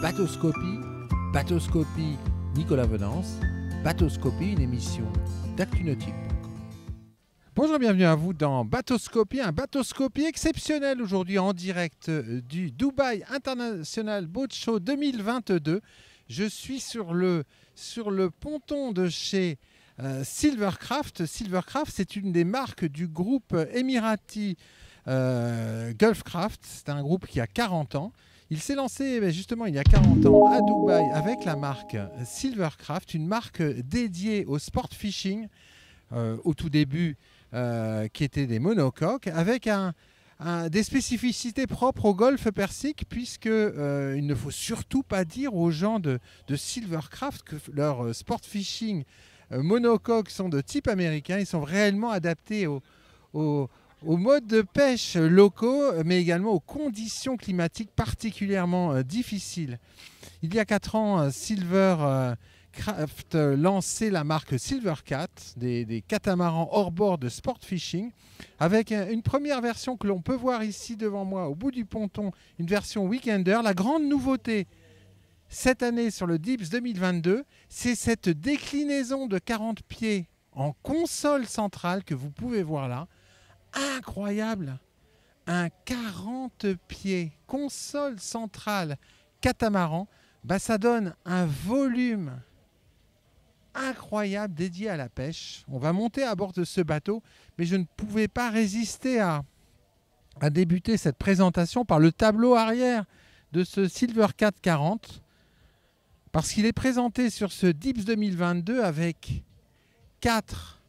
Bateauscopie, Bateauscopie Nicolas Venance, Bateauscopie, une émission d'Actunautique. Bonjour, bienvenue à vous dans Bateauscopie, un Bateauscopie exceptionnel aujourd'hui en direct du Dubai International Boat Show 2022. Je suis sur le ponton de chez Silvercraft. Silvercraft, c'est une des marques du groupe émirati Gulfcraft. C'est un groupe qui a 40 ans. Il s'est lancé justement il y a 40 ans à Dubaï avec la marque Silvercraft, une marque dédiée au sport fishing au tout début, qui étaient des monocoques, avec des spécificités propres au golfe Persique, puisque il ne faut surtout pas dire aux gens de Silvercraft que leurs sport fishing monocoques sont de type américain. Ils sont réellement adaptés aux modes de pêche locaux, mais également aux conditions climatiques particulièrement difficiles. Il y a 4 ans, Silvercraft lançait la marque Silvercat, des catamarans hors-bord de sport fishing, avec une première version que l'on peut voir ici devant moi, au bout du ponton, une version Weekender. La grande nouveauté cette année sur le Dips 2022, c'est cette déclinaison de 40 pieds en console centrale que vous pouvez voir là. Incroyable, un 40 pieds console centrale catamaran, ça donne un volume incroyable dédié à la pêche. On va monter à bord de ce bateau, mais je ne pouvais pas résister à débuter cette présentation par le tableau arrière de ce Silvercat 40, parce qu'il est présenté sur ce Dips 2022 avec 4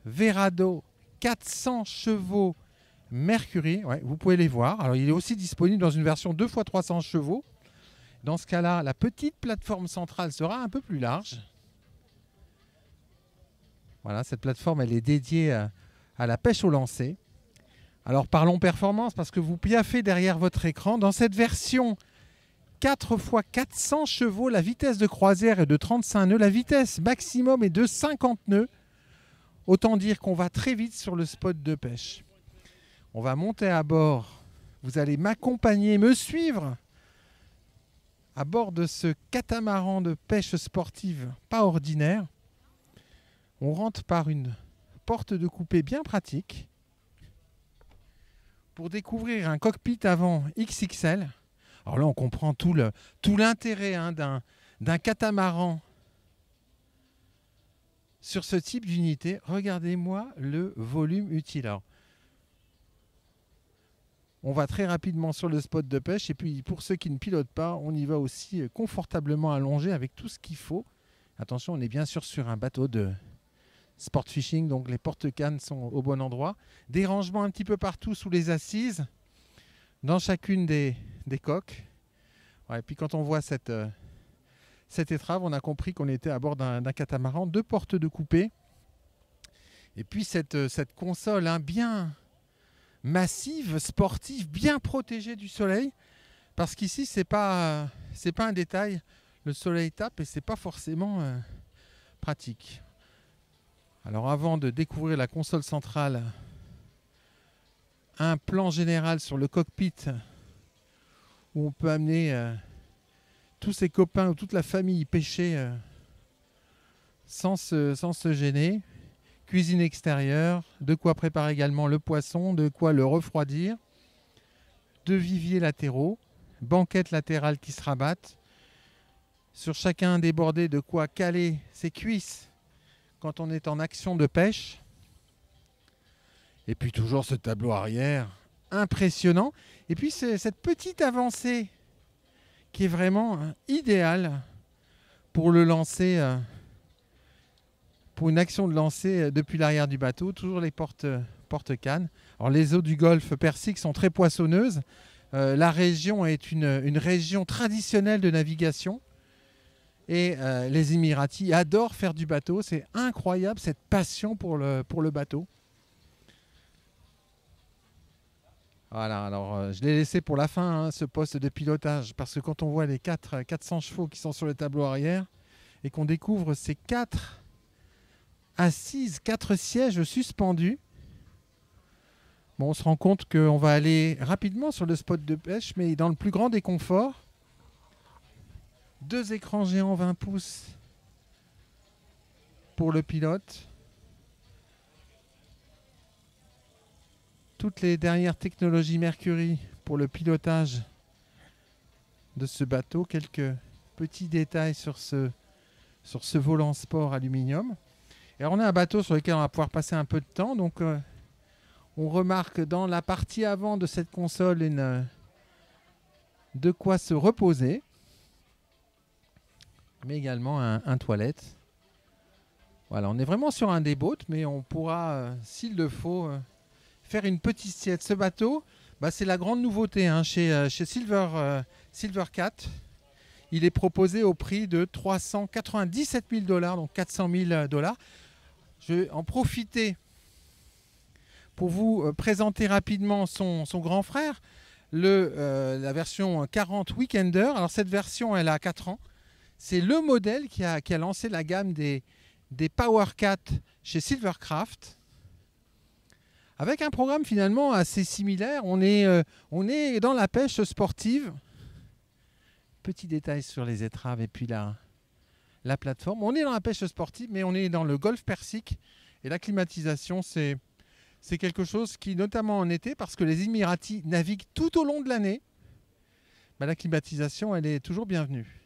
Verado 400 chevaux Mercury, ouais, vous pouvez les voir. Alors, il est aussi disponible dans une version 2x300 chevaux. Dans ce cas-là, la petite plateforme centrale sera un peu plus large. Voilà, cette plateforme, elle est dédiée à la pêche au lancer. Alors, parlons performance, parce que vous piaffez derrière votre écran. Dans cette version 4x400 chevaux, la vitesse de croisière est de 35 nœuds. La vitesse maximum est de 50 nœuds. Autant dire qu'on va très vite sur le spot de pêche. On va monter à bord. Vous allez m'accompagner, me suivre à bord de ce catamaran de pêche sportive pas ordinaire. On rentre par une porte de coupée bien pratique pour découvrir un cockpit avant XXL. Alors là, on comprend tout l'intérêt d'un catamaran sur ce type d'unité. Regardez-moi le volume utile. Alors, on va très rapidement sur le spot de pêche, et puis pour ceux qui ne pilotent pas, on y va aussi confortablement allongé avec tout ce qu'il faut. Attention, on est bien sûr sur un bateau de sport fishing, donc les porte-cannes sont au bon endroit. Des rangements un petit peu partout sous les assises, dans chacune des coques. Ouais, et puis quand on voit cette étrave, on a compris qu'on était à bord d'un catamaran, 2 portes de coupée. Et puis cette console bien massive, sportive, bien protégée du soleil. Parce qu'ici, c'est pas un détail. Le soleil tape et c'est pas forcément pratique. Alors avant de découvrir la console centrale, un plan général sur le cockpit où on peut amener tous ses copains ou toute la famille pêcher sans se gêner. Cuisine extérieure, de quoi préparer également le poisson, de quoi le refroidir, 2 viviers latéraux, banquettes latérales qui se rabattent, sur chacun des bordées de quoi caler ses cuisses quand on est en action de pêche. Et puis toujours ce tableau arrière impressionnant, et puis cette petite avancée qui est vraiment idéale pour le lancer, pour une action de lancer depuis l'arrière du bateau. Toujours les porte-cannes. Alors les eaux du golfe Persique sont très poissonneuses. La région est une région traditionnelle de navigation. Et les Émiratis adorent faire du bateau. C'est incroyable cette passion pour le bateau. Voilà, alors je l'ai laissé pour la fin, ce poste de pilotage, parce que quand on voit les 400 chevaux qui sont sur le tableau arrière et qu'on découvre ces 4 assises, 4 sièges suspendus, bon, on se rend compte qu'on va aller rapidement sur le spot de pêche, mais dans le plus grand des conforts. 2 écrans géants 20 pouces pour le pilote. Toutes les dernières technologies Mercury pour le pilotage de ce bateau. Quelques petits détails sur ce volant sport aluminium. Et alors on a un bateau sur lequel on va pouvoir passer un peu de temps. Donc on remarque dans la partie avant de cette console de quoi se reposer. Mais également un toilette. Voilà, on est vraiment sur un des boats, mais on pourra, s'il le faut, faire une petite sieste. Ce bateau, c'est la grande nouveauté chez Silvercat. Il est proposé au prix de 397 000 $, donc 400 000 $. Je vais en profiter pour vous présenter rapidement son grand frère, la version 40 Weekender. Alors cette version, elle a 4 ans. C'est le modèle qui a lancé la gamme des PowerCat chez Silvercraft, avec un programme finalement assez similaire. On est dans la pêche sportive. Petit détail sur les étraves et puis la plateforme. On est dans la pêche sportive, mais on est dans le golfe Persique. Et la climatisation, c'est quelque chose qui, notamment en été, parce que les Émiratis naviguent tout au long de l'année, la climatisation, elle est toujours bienvenue.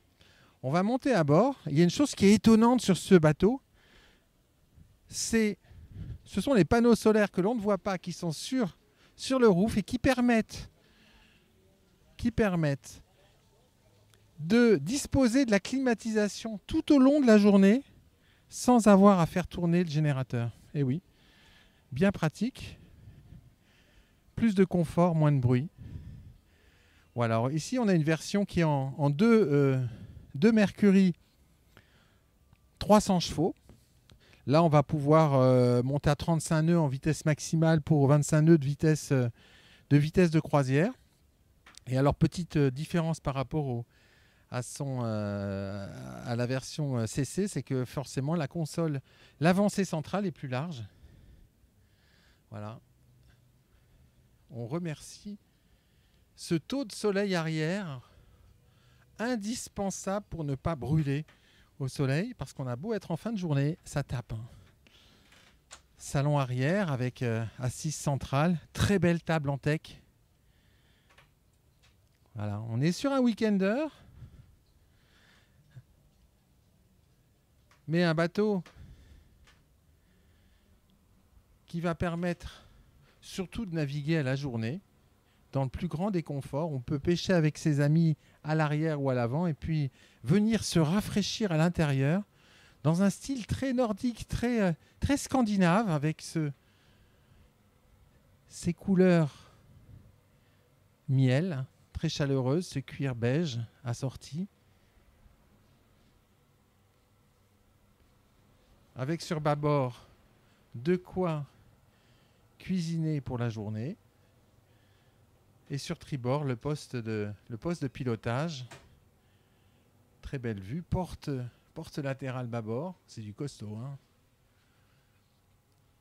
On va monter à bord. Il y a une chose qui est étonnante sur ce bateau. Ce sont les panneaux solaires que l'on ne voit pas, qui sont sur le roof et qui permettent de disposer de la climatisation tout au long de la journée sans avoir à faire tourner le générateur. Et oui, bien pratique. Plus de confort, moins de bruit. Voilà, alors ici on a une version qui est en 2 Mercury 300 chevaux. Là, on va pouvoir monter à 35 nœuds en vitesse maximale pour 25 nœuds de vitesse de croisière. Et alors, petite différence par rapport à la version CC, c'est que forcément, la console, l'avancée centrale est plus large. Voilà. On remercie ce taux de soleil arrière, indispensable pour ne pas brûler au soleil, parce qu'on a beau être en fin de journée, ça tape. Salon arrière avec assise centrale, très belle table en teck. Voilà, on est sur un Weekender, mais un bateau qui va permettre surtout de naviguer à la journée dans le plus grand des conforts. On peut pêcher avec ses amis à l'arrière ou à l'avant et puis venir se rafraîchir à l'intérieur dans un style très nordique, très scandinave, avec ces couleurs miel, très chaleureuses, ce cuir beige assorti, avec sur bâbord de quoi cuisiner pour la journée. Et sur tribord, le poste de pilotage. Très belle vue. Porte latérale bâbord. C'est du costaud.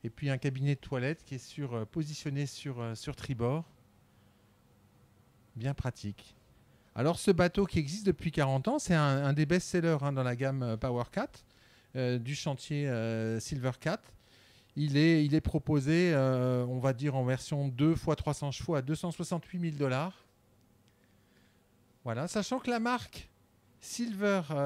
Et puis un cabinet de toilette qui est positionné sur tribord. Bien pratique. Alors ce bateau qui existe depuis 40 ans, c'est un des best-sellers dans la gamme PowerCat du chantier Silvercat. Il est proposé, on va dire, en version 2 x 300 chevaux à 268 000 $. Voilà, sachant que la marque Silvercat,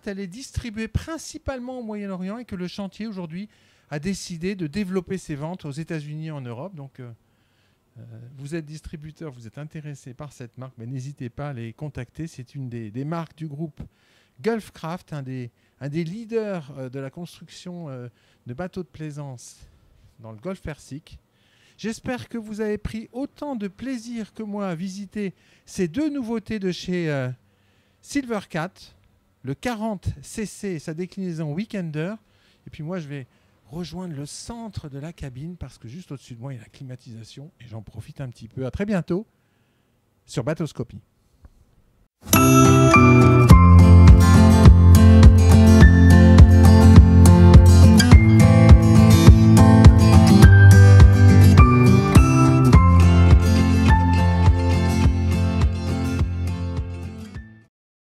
elle est distribuée principalement au Moyen-Orient et que le chantier aujourd'hui a décidé de développer ses ventes aux États-Unis et en Europe. Donc, vous êtes distributeur, vous êtes intéressé par cette marque, mais n'hésitez pas à les contacter. C'est une des marques du groupe Gulfcraft, un des leaders de la construction de bateaux de plaisance dans le golfe Persique. J'espère que vous avez pris autant de plaisir que moi à visiter ces 2 nouveautés de chez Silvercat, le 40cc et sa déclinaison Weekender. Et puis moi, je vais rejoindre le centre de la cabine parce que juste au-dessus de moi, il y a la climatisation et j'en profite un petit peu. À très bientôt sur Bateauscopie.